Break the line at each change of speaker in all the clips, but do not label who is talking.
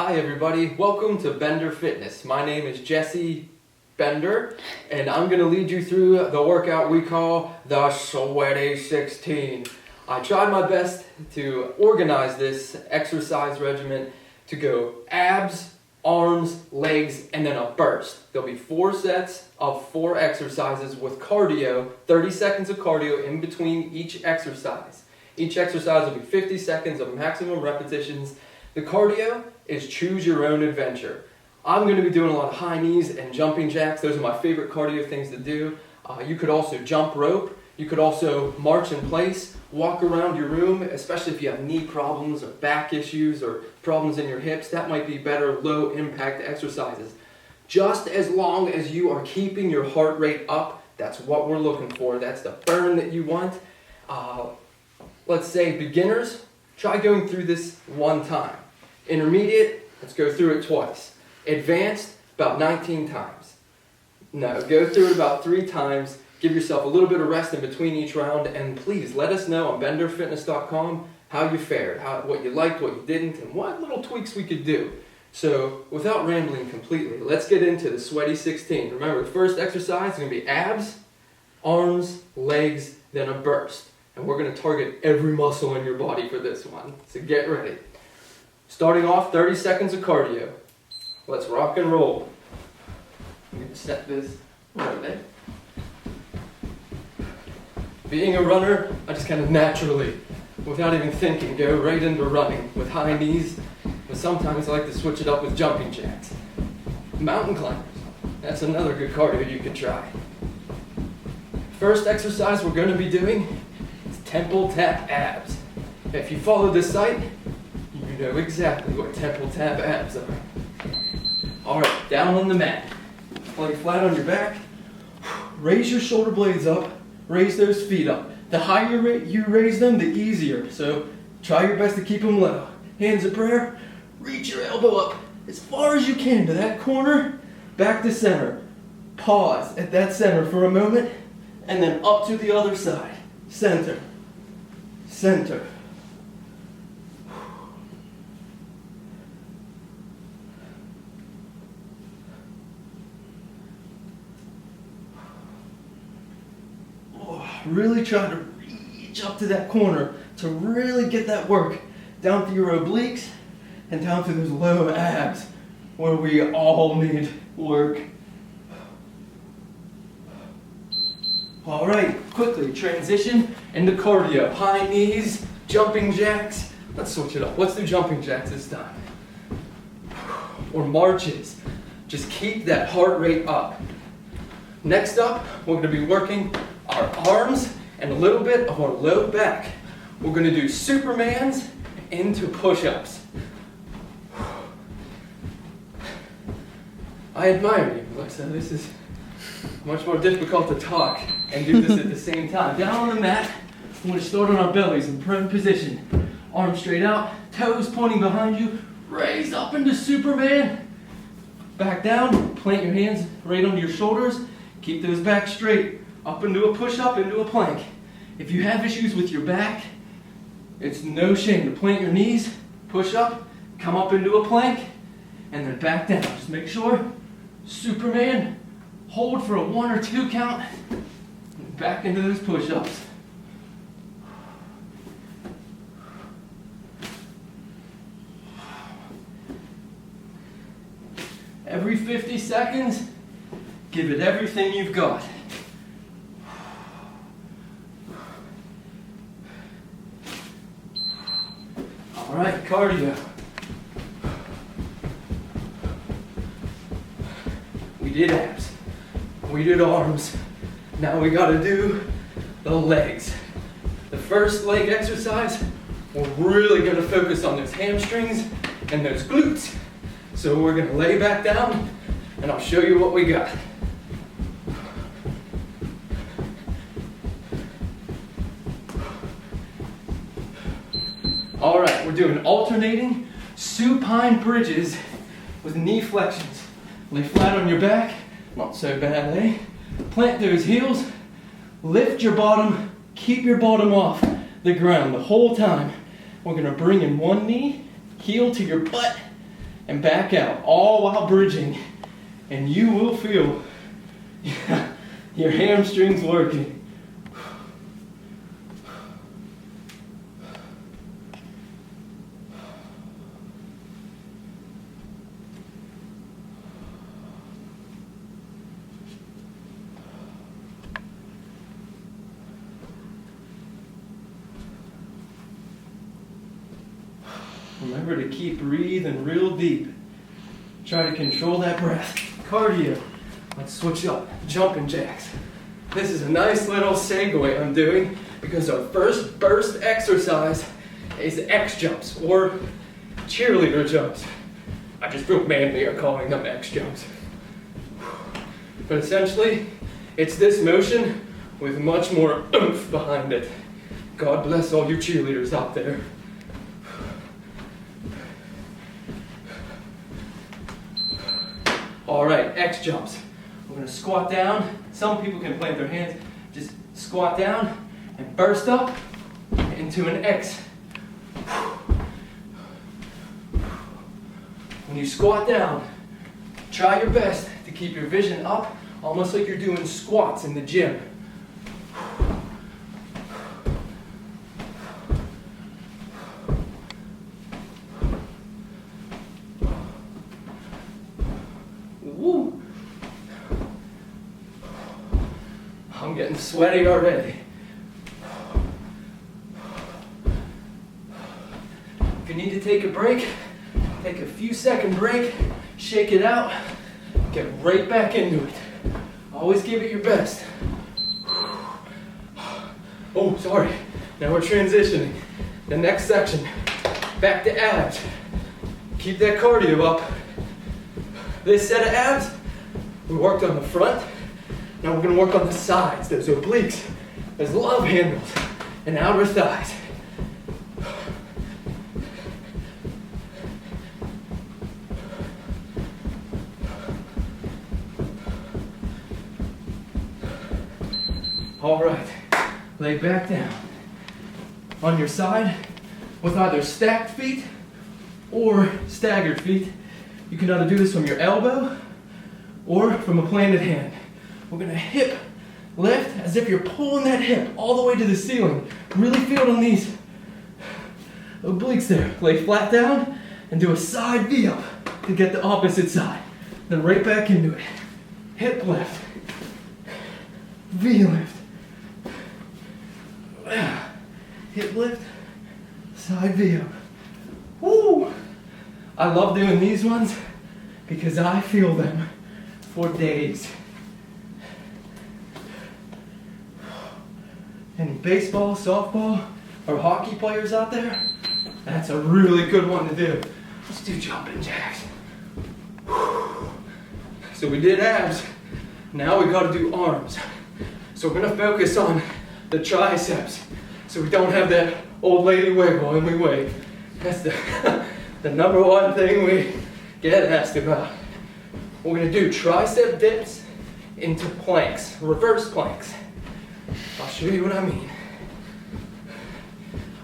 Hi everybody, welcome to Bender Fitness. My name is Jesse Bender and I'm going to lead you through the workout we call the Sweaty 16. I tried my best to organize this exercise regimen to go abs, arms, legs, and then a burst. There'll be 4 sets of 4 exercises with cardio, 30 seconds of cardio in between each exercise. Each exercise will be 50 seconds of maximum repetitions. The cardio is choose your own adventure. I'm going to be doing a lot of high knees and jumping jacks. Those are my favorite cardio things to do. You could also jump rope. You could also march in place, walk around your room, especially if you have knee problems or back issues or problems in your hips. That might be better low impact exercises. Just as long as you are keeping your heart rate up, that's what we're looking for. That's the burn that you want. Let's say beginners, try going through this 1 time. Intermediate, let's go through it twice. Advanced, about 19 times. No, go through it about 3 times. Give yourself a little bit of rest in between each round, and please let us know on benderfitness.com how you fared, what you liked, what you didn't, and what little tweaks we could do. So, without rambling completely, let's get into the Sweaty 16. Remember, the first exercise is going to be abs, arms, legs, then a burst. And we're going to target every muscle in your body for this one. So get ready. Starting off, 30 seconds of cardio. Let's rock and roll. I'm going to set this right there. Being a runner, I just kind of naturally, without even thinking, go right into running with high knees. But sometimes I like to switch it up with jumping jacks. Mountain climbers. That's another good cardio you could try. First exercise we're going to be doing is temple tap abs. If you follow this site, you know exactly what temple tap abs are. Alright, down on the mat. Lay flat on your back. Raise your shoulder blades up. Raise those feet up. The higher you raise them, the easier. So try your best to keep them low. Hands of prayer. Reach your elbow up as far as you can to that corner. Back to center. Pause at that center for a moment. And then up to the other side. Center. Center. Really try to reach up to that corner to really get that work down through your obliques and down through those low abs where we all need work. All right, quickly transition into cardio. High knees, jumping jacks. Let's switch it up. Let's do jumping jacks this time. Or marches. Just keep that heart rate up. Next up, we're going to be working our arms and a little bit of our low back. We're going to do Supermans into push-ups. I admire you, Alexa. This is much more difficult to talk and do this at the same time. Down on the mat, we're going to start on our bellies in prone position. Arms straight out, toes pointing behind you, raise up into Superman. Back down, plant your hands right under your shoulders, keep those back straight. Up into a push-up, into a plank. If you have issues with your back, it's no shame to plant your knees, push up, come up into a plank, and then back down. Just make sure, Superman, hold for a 1 or 2 count, and back into those push-ups. Every 50 seconds, give it everything you've got. All right, cardio. We did abs. We did arms. Now we gotta do the legs. The first leg exercise, we're really gonna focus on those hamstrings and those glutes. So we're gonna lay back down and I'll show you what we got. All right, we're doing alternating supine bridges with knee flexions. Lay flat on your back, not so bad, eh? Plant those heels, lift your bottom, keep your bottom off the ground the whole time. We're gonna bring in one knee, heel to your butt, and back out, all while bridging. And you will feel your hamstrings working. Remember to keep breathing real deep. Try to control that breath. Cardio. Let's switch up. Jumping jacks. This is a nice little segue I'm doing because our first burst exercise is X jumps or cheerleader jumps. I just feel manlier calling them X jumps. But essentially, it's this motion with much more oomph behind it. God bless all you cheerleaders out there. All right, X jumps. We're gonna squat down. Some people can plant their hands. Just squat down and burst up into an X. When you squat down, try your best to keep your vision up, almost like you're doing squats in the gym. Woo. I'm getting sweaty already. If you need to take a break, take a few second break, shake it out, get right back into it. Always give it your best. Oh, sorry. Now we're transitioning. The next section, back to abs. Keep that cardio up. This set of abs, we worked on the front. Now we're gonna work on the sides, those obliques, those love handles, and outer thighs. All right, lay back down. On your side, with either stacked feet or staggered feet. You can either do this from your elbow or from a planted hand. We're gonna hip lift as if you're pulling that hip all the way to the ceiling. Really feel it on these obliques there. Lay flat down and do a side V up to get the opposite side. Then right back into it. Hip lift, V lift, hip lift, side V up. Woo! I love doing these ones because I feel them for days. Any baseball, softball, or hockey players out there? That's a really good one to do. Let's do jumping jacks. So we did abs. Now we gotta do arms. So we're gonna focus on the triceps so we don't have that old lady wiggle and we wait. That's the number one thing we get asked about. We're gonna do tricep dips into planks, reverse planks. I'll show you what I mean.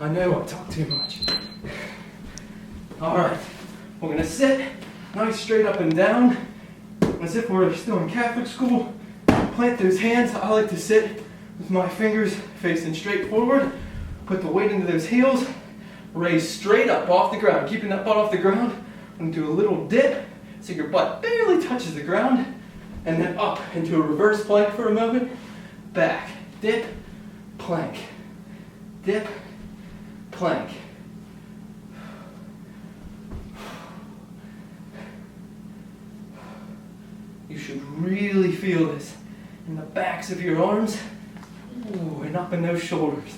I know I talk too much. All right, we're gonna sit nice straight up and down as if we're still in Catholic school. Plant those hands. I like to sit with my fingers facing straight forward. Put the weight into those heels. Raise straight up off the ground, keeping that butt off the ground. And do a little dip so your butt barely touches the ground. And then up into a reverse plank for a moment. Back, dip, plank, dip, plank. You should really feel this in the backs of your arms. Ooh, and up in those shoulders.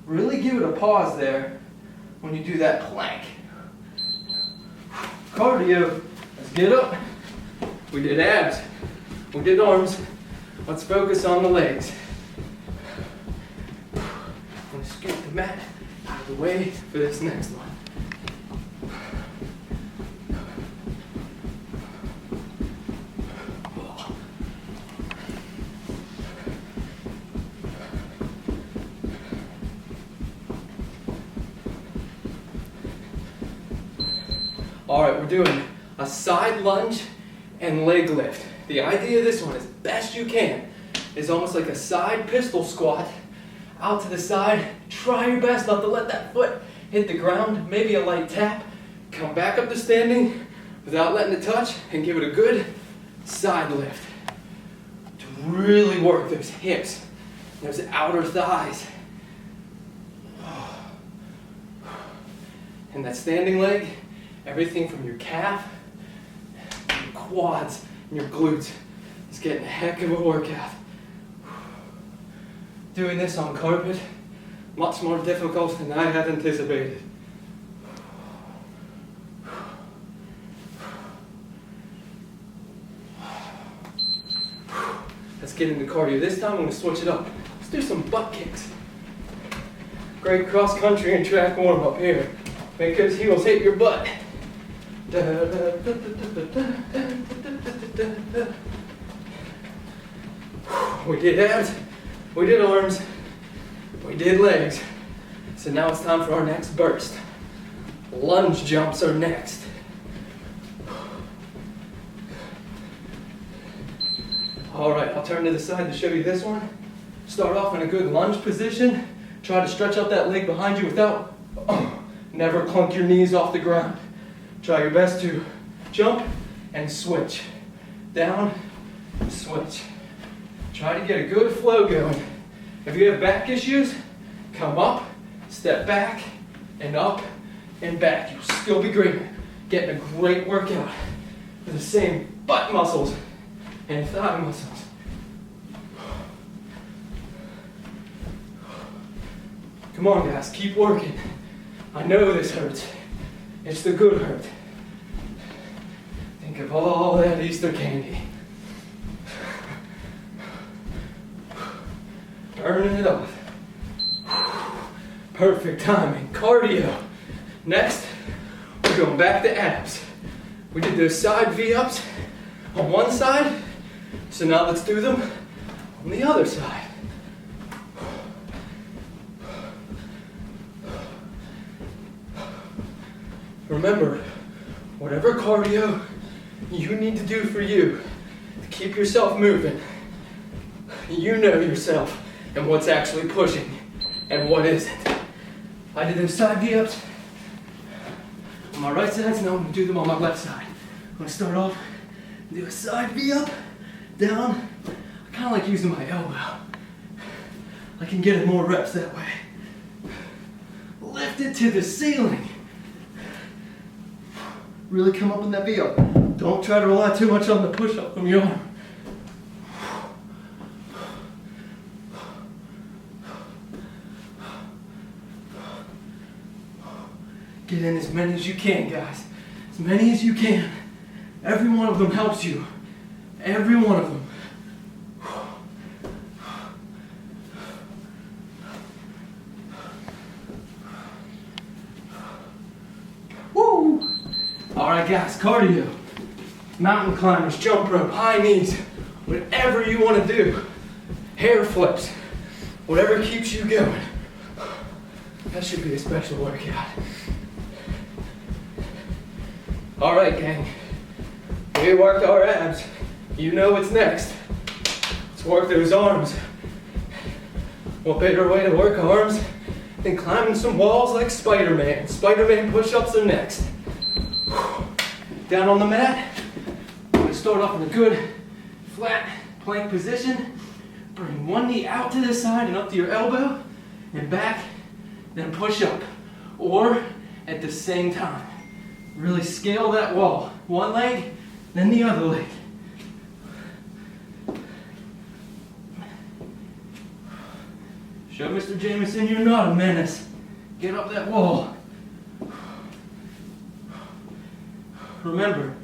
Really give it a pause there when you do that plank. Cardio, let's get up. We did abs, we did arms. Let's focus on the legs. I'm gonna scoot the mat out of the way for this next one. All right, we're doing a side lunge and leg lift. The idea of this one, as best you can, is almost like a side pistol squat. Out to the side, try your best not to let that foot hit the ground, maybe a light tap. Come back up to standing without letting it touch and give it a good side lift. To really work those hips, those outer thighs. And that standing leg, everything from your calf, your quads, and your glutes is getting a heck of a workout. Doing this on carpet, much more difficult than I had anticipated. Let's get into cardio. This time I'm going to switch it up. Let's do some butt kicks. Great cross country and track warm up here. Make those heels hit your butt. We did abs, we did arms, we did legs. So now it's time for our next burst. Lunge jumps are next. All right, I'll turn to the side to show you this one. Start off in a good lunge position. Try to stretch out that leg behind you without, never clunk your knees off the ground. Try your best to jump and switch. Down, switch. Try to get a good flow going. If you have back issues, come up, step back, and up and back. You'll still be great. Getting a great workout for the same butt muscles and thigh muscles. Come on, guys, keep working. I know this hurts. It's the good hurt. Think of all that Easter candy. Burning it off. Perfect timing. Cardio. Next, we're going back to abs. We did those side V-ups on one side, so now let's do them on the other side. Remember, whatever cardio you need to do for you to keep yourself moving, you know yourself and what's actually pushing and what isn't. I did those side V-ups on my right side, so now I'm going to do them on my left side. I'm going to start off and do a side V-up, down. I kind of like using my elbow. I can get in more reps that way. Lift it to the ceiling. Really come up in that V-up. Don't try to rely too much on the push-up from your arm. Get in as many as you can, guys. As many as you can. Every one of them helps you. Every one of them. Woo! All right, guys, cardio. Mountain climbers, jump rope, high knees, whatever you want to do. Hair flips, whatever keeps you going. That should be a special workout. All right, gang. We worked our abs. You know what's next. Let's work those arms. What better way to work arms than climbing some walls like Spiderman? Spiderman push-ups are next. Down on the mat. I'm going to start off in a good flat plank position. Bring one knee out to this side and up to your elbow and back, then push up. Or at the same time. Really scale that wall. One leg, then the other leg. Show Mr. Jameson you're not a menace. Get up that wall. Remember,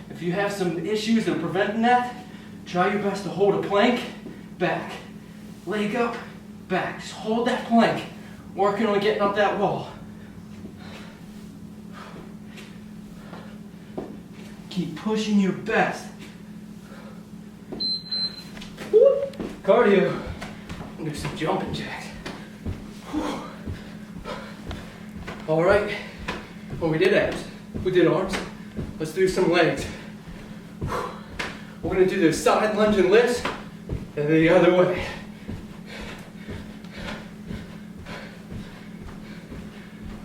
if you have some issues that are preventing that, try your best to hold a plank, back. Leg up, back. Just hold that plank. Working on getting up that wall. Keep pushing your best. Woo. Cardio. Do some jumping jacks. Whew. All right. Well, we did abs. We did arms. Let's do some legs. We're gonna do the side lunge and lifts, and the other way.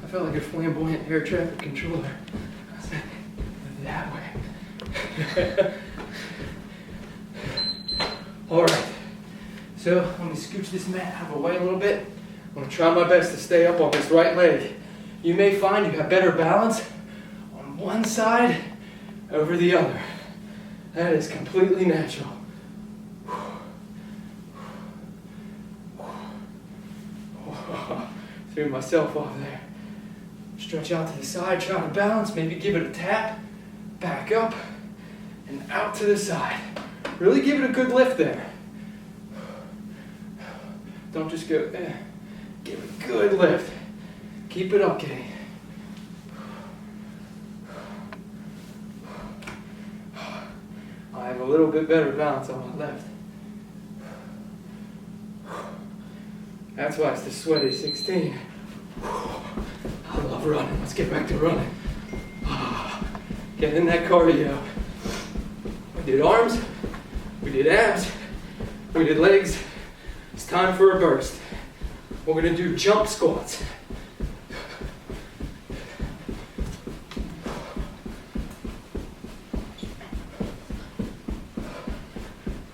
I felt like a flamboyant air traffic controller. That way. All right, so let me scooch this mat out of the way a little bit. I'm gonna try my best to stay up on this right leg. You may find you have better balance on one side over the other. That is completely natural. Threw myself off there. Stretch out to the side, try to balance, maybe give it a tap, back up, and out to the side. Really give it a good lift there. Don't just go, give it a good lift. Keep it up, Kitty. I have a little bit better balance on my left. That's why it's the sweaty 16. I love running. Let's get back to running. Get in that cardio. We did arms, we did abs, we did legs. It's time for a burst. We're gonna do jump squats.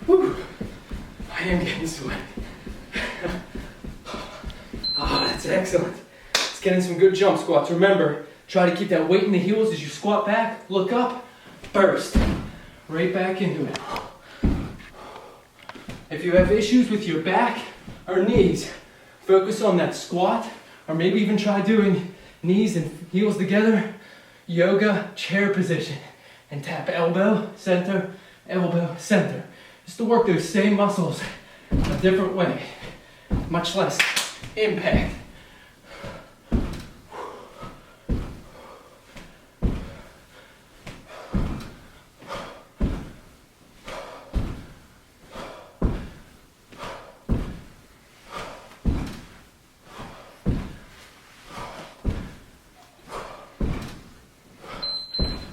Whew. I am getting sweaty. That's excellent. Let's get in some good jump squats. Remember, try to keep that weight in the heels as you squat back, look up, burst. Right back into it. If you have issues with your back or knees, focus on that squat, or maybe even try doing knees and heels together, yoga chair position, and tap elbow, center, just to work those same muscles a different way, much less impact.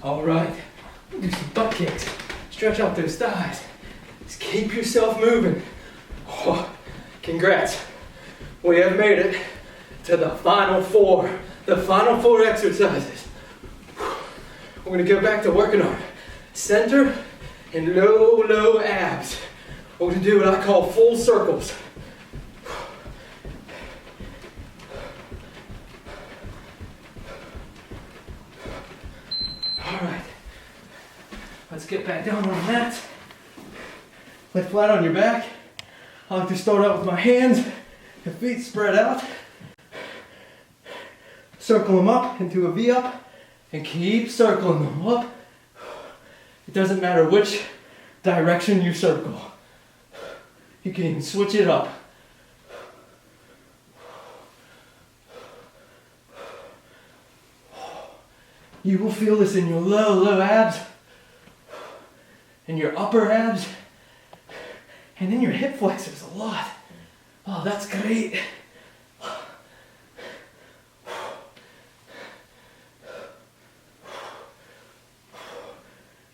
All right, do some butt kicks. Stretch out those thighs. Just keep yourself moving. Oh, congrats. We have made it to the final four exercises. We're gonna go back to working our center and low abs. We're gonna do what I call full circles. All right, let's get back down on the mat. Lay flat on your back. I like to start out with my hands and feet spread out. Circle them up into a V up and keep circling them up. It doesn't matter which direction you circle. You can even switch it up. You will feel this in your low abs, in your upper abs, and in your hip flexors a lot. Oh, that's great.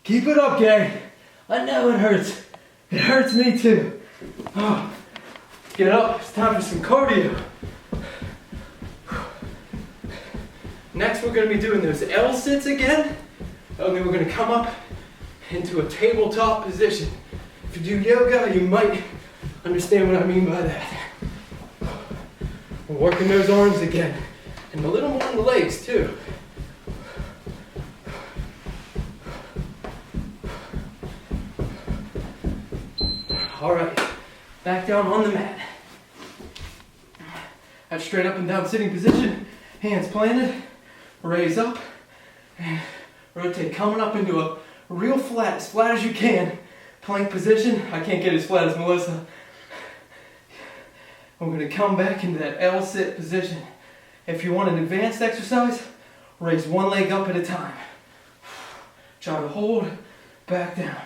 Keep it up, gang. I know it hurts. It hurts me too. Oh, get up, it's time for some cardio. Next, we're going to be doing those L sits again. Only we're going to come up into a tabletop position. If you do yoga, you might understand what I mean by that. We're working those arms again, and a little more on the legs too. All right, back down on the mat. That straight up and down sitting position, hands planted. Raise up and rotate, coming up into a real flat, as flat as you can, plank position. I can't get as flat as Melissa. I'm gonna come back into that L sit position. If you want an advanced exercise, raise one leg up at a time. Try to hold back down.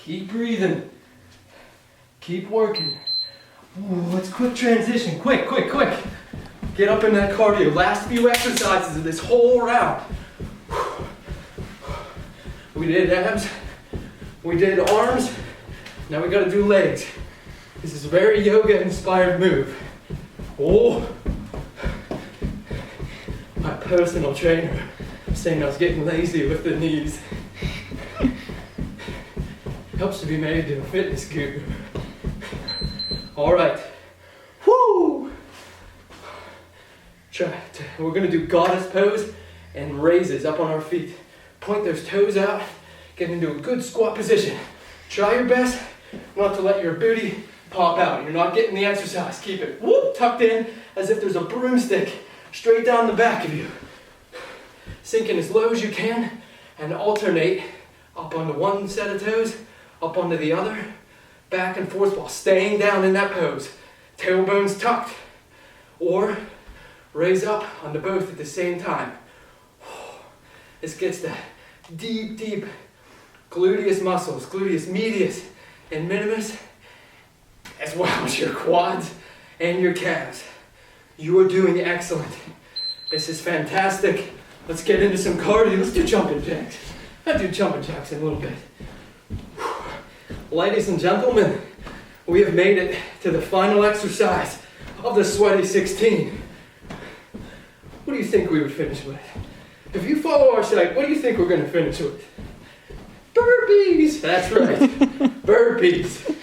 Keep breathing. Keep working. Ooh, let's quick transition. Quick, quick, quick. Get up in that cardio. Last few exercises of this whole round. We did abs. We did arms. Now we gotta do legs. This is a very yoga inspired move. Oh, my personal trainer saying I was getting lazy with the knees. Helps to be married to a fitness guru. All right. Woo! We're gonna do goddess pose and raises up on our feet. Point those toes out, get into a good squat position. Try your best not to let your booty pop out. You're not getting the exercise. Keep it whoop, tucked in as if there's a broomstick straight down the back of you. Sink in as low as you can and alternate up onto one set of toes, up onto the other, back and forth while staying down in that pose. Tailbones tucked, or raise up onto both at the same time. This gets the deep, deep gluteus muscles, gluteus medius and minimus, as well as your quads and your calves. You are doing excellent. This is fantastic. Let's get into some cardio. Let's do jumping jacks. I'll do jumping jacks in a little bit. Ladies and gentlemen, we have made it to the final exercise of the Sweaty 16. What do you think we would finish with? If you follow our site, what do you think we're going to finish with? Burpees! That's right, burpees.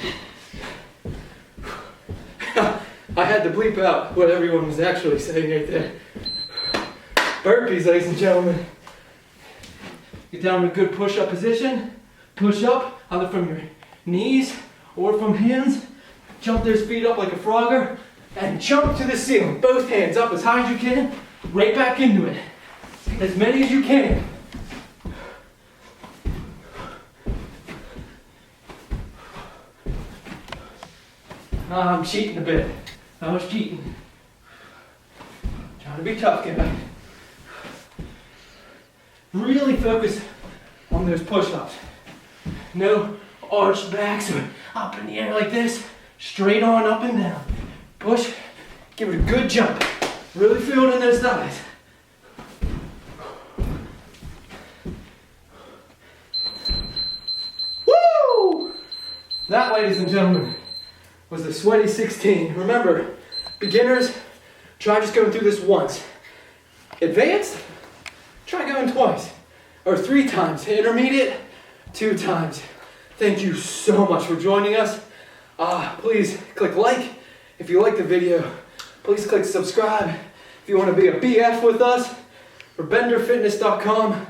I had to bleep out what everyone was actually saying right there. Burpees, ladies and gentlemen. Get down in a good push-up position. Push up, either from your knees or from hands. Jump those feet up like a frogger and jump to the ceiling. Both hands up as high as you can, right back into it. As many as you can. I'm cheating a bit. I was cheating. Trying to be tough, guy. Really focus on those push-ups. No arched backs or up in the air like this. Straight on, up and down. Push. Give it a good jump. Really feel it in those thighs. Woo! That, ladies and gentlemen, was the Sweaty 16. Remember, beginners, try just going through this once. Advanced, try going twice or 3 times. Intermediate, 2 times. Thank you so much for joining us. Please click like if you like the video. Please click subscribe if you want to be a BF with us. For benderfitness.com.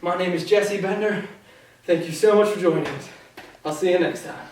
My name is Jesse Bender. Thank you so much for joining us. I'll see you next time.